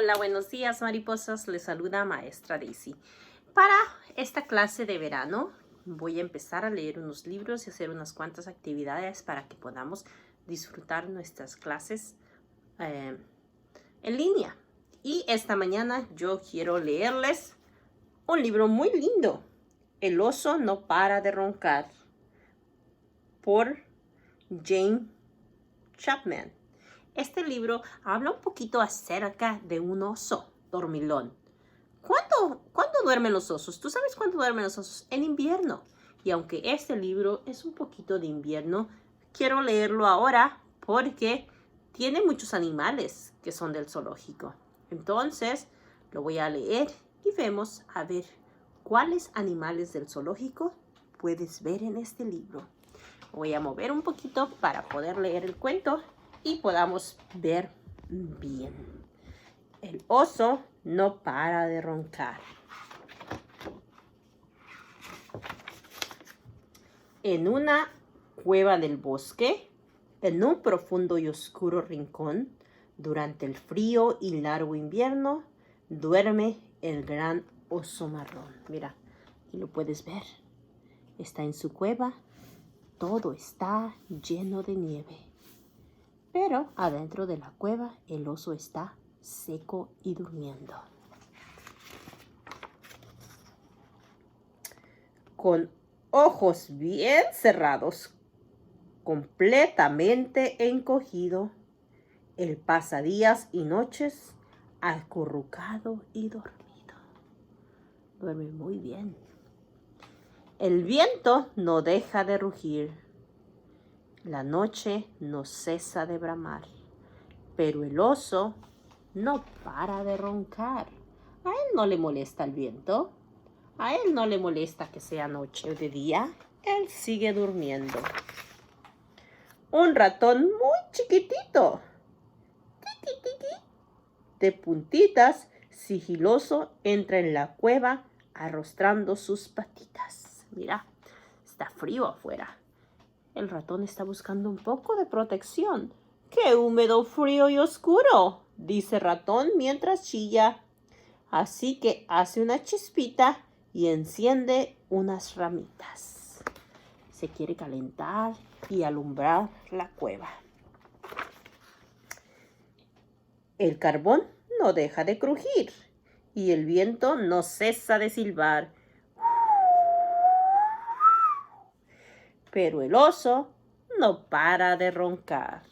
Hola, buenos días, mariposas. Les saluda Maestra Daisy. Para esta clase de verano voy a empezar a leer unos libros y hacer unas cuantas actividades para que podamos disfrutar nuestras clases en línea. Y esta mañana yo quiero leerles un libro muy lindo, El oso no para de roncar, por Jane Chapman. Este libro habla un poquito acerca de un oso dormilón. ¿Cuándo duermen los osos? ¿Tú sabes cuándo duermen los osos? En invierno. Y aunque este libro es un poquito de invierno, quiero leerlo ahora porque tiene muchos animales que son del zoológico. Entonces, lo voy a leer y vemos a ver cuáles animales del zoológico puedes ver en este libro. Voy a mover un poquito para poder leer el cuento y podamos ver bien. El oso no para de roncar. En una cueva del bosque, en un profundo y oscuro rincón, durante el frío y largo invierno, duerme el gran oso marrón. Mira, y lo puedes ver. Está en su cueva. Todo está lleno de nieve. Pero adentro de la cueva el oso está seco y durmiendo. Con ojos bien cerrados, completamente encogido, él pasa días y noches acurrucado y dormido. Duerme muy bien. El viento no deja de rugir. La noche no cesa de bramar, pero el oso no para de roncar. A él no le molesta el viento, a él no le molesta que sea noche o de día, él sigue durmiendo. Un ratón muy chiquitito, de puntitas, sigiloso, entra en la cueva arrostrando sus patitas. Mira, está frío afuera. El ratón está buscando un poco de protección. ¡Qué húmedo, frío y oscuro!, dice ratón mientras chilla. Así que hace una chispita y enciende unas ramitas. Se quiere calentar y alumbrar la cueva. El carbón no deja de crujir y el viento no cesa de silbar. Pero el oso no para de roncar.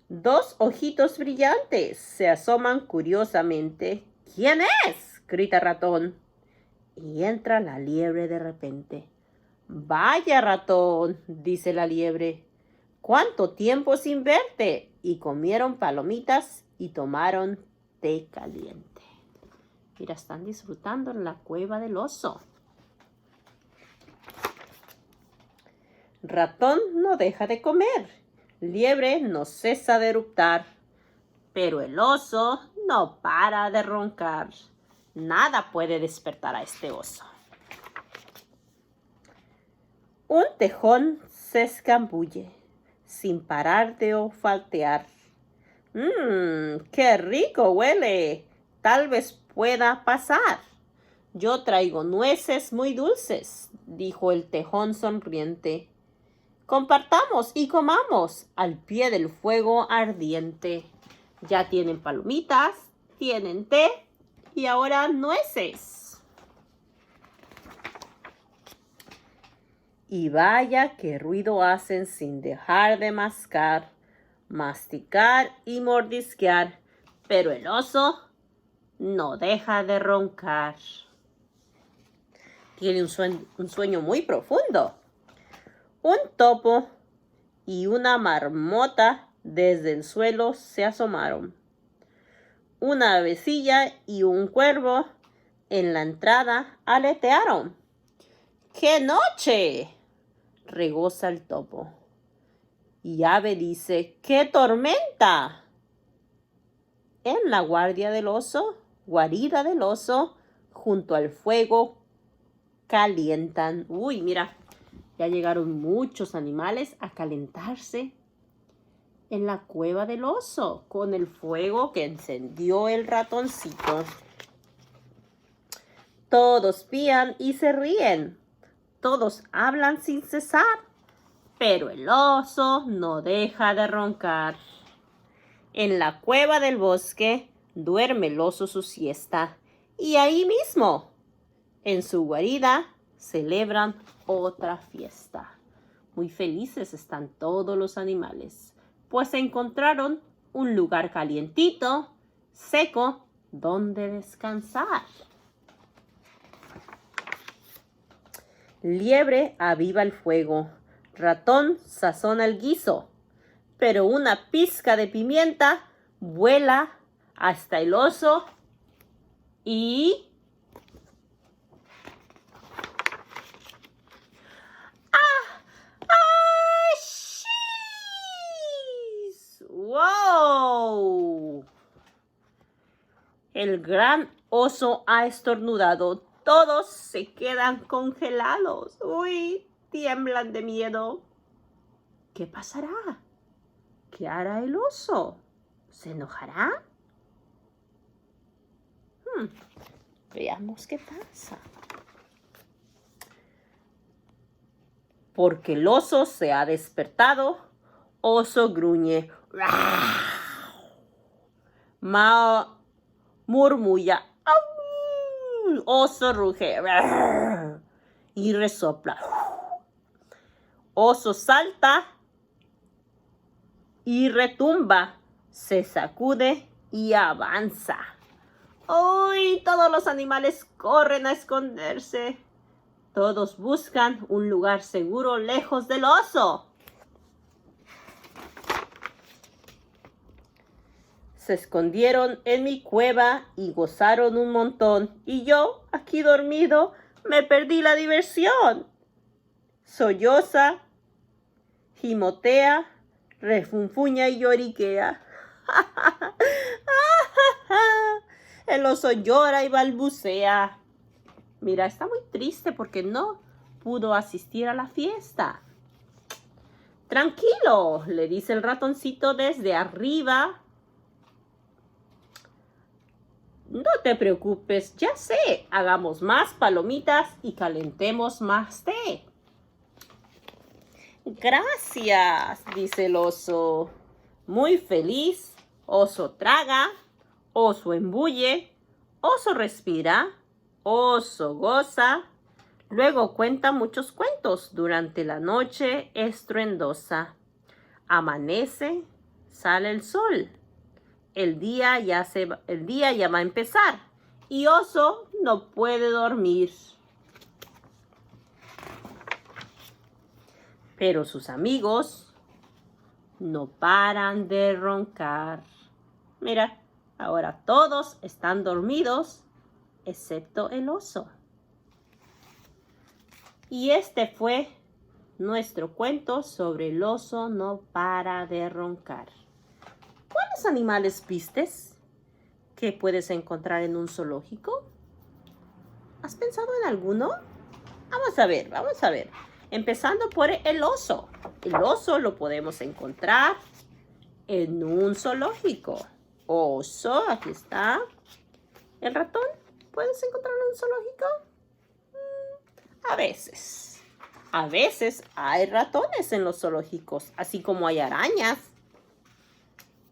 Dos ojitos brillantes se asoman curiosamente. ¿Quién es?, grita ratón. Y entra la liebre de repente. Vaya, ratón, dice la liebre. ¿Cuánto tiempo sin verte? Y comieron palomitas y tomaron té caliente. Mira, están disfrutando en la cueva del oso. Ratón no deja de comer. Liebre no cesa de eruptar. Pero el oso no para de roncar. Nada puede despertar a este oso. Un tejón se escambulle sin parar de olfatear. ¡Qué rico huele! Tal vez pueda pasar. Yo traigo nueces muy dulces, dijo el tejón sonriente. Compartamos y comamos al pie del fuego ardiente. Ya tienen palomitas, tienen té y ahora nueces. Y vaya qué ruido hacen sin dejar de mascar, masticar y mordisquear. Pero el oso no deja de roncar. Tiene un sueño muy profundo. Un topo y una marmota desde el suelo se asomaron. Una avecilla y un cuervo en la entrada aletearon. ¡Qué noche!, regoza el topo. Y ave dice: ¡qué tormenta! En la guarida del oso, junto al fuego, calientan. Uy, mira, ya llegaron muchos animales a calentarse en la cueva del oso con el fuego que encendió el ratoncito. Todos pían y se ríen. Todos hablan sin cesar. Pero el oso no deja de roncar. En la cueva del bosque duerme el oso su siesta. Y ahí mismo, en su guarida, celebran otra fiesta. Muy felices están todos los animales, pues encontraron un lugar calientito, seco, donde descansar. Liebre aviva el fuego, ratón sazona el guiso, pero una pizca de pimienta vuela hasta el oso y... ¡ah! ¡Wow! El gran oso ha estornudado. Todos se quedan congelados. ¡Uy! Tiemblan de miedo. ¿Qué pasará? ¿Qué hará el oso? ¿Se enojará? Veamos qué pasa. Porque el oso se ha despertado, oso gruñe. Mao murmulla. Oso ruge y resopla. Oso salta y retumba, se sacude y avanza. ¡Uy! Todos los animales corren a esconderse. Todos buscan un lugar seguro lejos del oso. Se escondieron en mi cueva y gozaron un montón. Y yo, aquí dormido, me perdí la diversión. Solloza, gimotea, refunfuña y lloriquea. El oso llora y balbucea. Mira, está muy triste porque no pudo asistir a la fiesta. Tranquilo, le dice el ratoncito desde arriba. No te preocupes, ya sé, hagamos más palomitas y calentemos más té. Gracias, dice el oso. Muy feliz, oso traga, oso embulle, oso respira, oso goza. Luego cuenta muchos cuentos durante la noche estruendosa. Amanece, sale el sol. El día ya va a empezar y oso no puede dormir. Pero sus amigos no paran de roncar. Mira, ahora todos están dormidos, excepto el oso. Y este fue nuestro cuento sobre el oso no para de roncar. ¿Cuáles animales vistes que puedes encontrar en un zoológico? ¿Has pensado en alguno? Vamos a ver, vamos a ver. Empezando por el oso. El oso lo podemos encontrar en un zoológico. Oso, aquí está. ¿El ratón? ¿Puedes encontrarlo en un zoológico? A veces. A veces hay ratones en los zoológicos, así como hay arañas.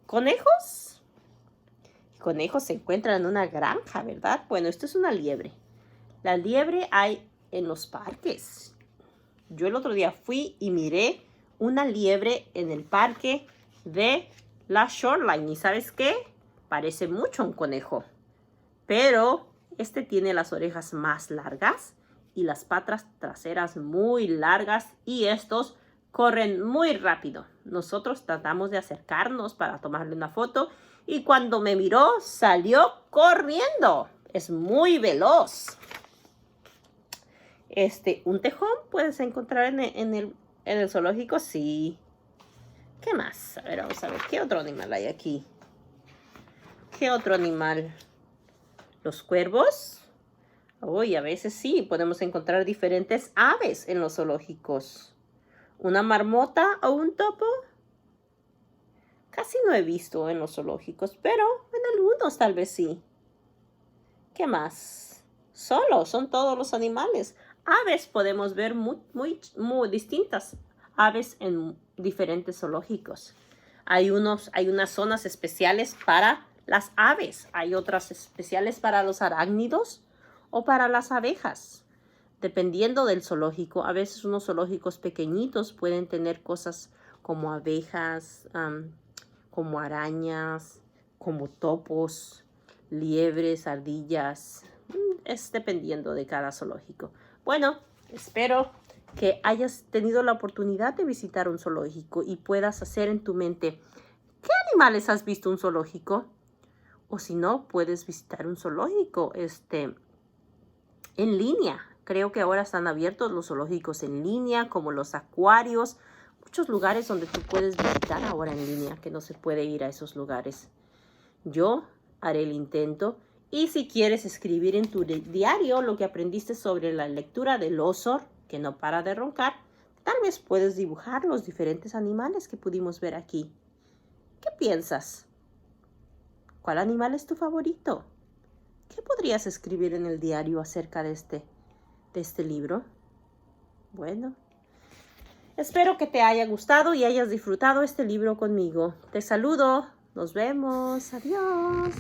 ¿Conejos? Conejos se encuentran en una granja, ¿verdad? Bueno, esto es una liebre. La liebre hay en los parques. Yo el otro día fui y miré una liebre en el parque de la Shoreline. ¿Y sabes qué? Parece mucho a un conejo. Pero este tiene las orejas más largas y las patas traseras muy largas. Y estos corren muy rápido. Nosotros tratamos de acercarnos para tomarle una foto. Y cuando me miró, salió corriendo. Es muy veloz. Un tejón puedes encontrar en el zoológico, sí. ¿Qué más? A ver, vamos a ver. ¿Qué otro animal hay aquí? ¿Qué otro animal? ¿Los cuervos? Uy, a veces sí, podemos encontrar diferentes aves en los zoológicos. ¿Una marmota o un topo? casi no he visto en los zoológicos, pero en algunos tal vez sí. ¿Qué más? Solo, son todos los animales. Aves podemos ver muy distintas aves en diferentes zoológicos. Hay unas zonas especiales para las aves. Hay otras especiales para los arácnidos o para las abejas. Dependiendo del zoológico, a veces unos zoológicos pequeñitos pueden tener cosas como abejas, como arañas, como topos, liebres, ardillas. Es dependiendo de cada zoológico. Bueno, espero que hayas tenido la oportunidad de visitar un zoológico y puedas hacer en tu mente, ¿qué animales has visto en un zoológico? O si no, puedes visitar un zoológico en línea. Creo que ahora están abiertos los zoológicos en línea, como los acuarios. Muchos lugares donde tú puedes visitar ahora en línea, que no se puede ir a esos lugares. Yo haré el intento. Y si quieres escribir en tu diario lo que aprendiste sobre la lectura del oso, que no para de roncar, tal vez puedes dibujar los diferentes animales que pudimos ver aquí. ¿Qué piensas? ¿Cuál animal es tu favorito? ¿Qué podrías escribir en el diario acerca de este libro? Bueno, espero que te haya gustado y hayas disfrutado este libro conmigo. Te saludo. Nos vemos. Adiós.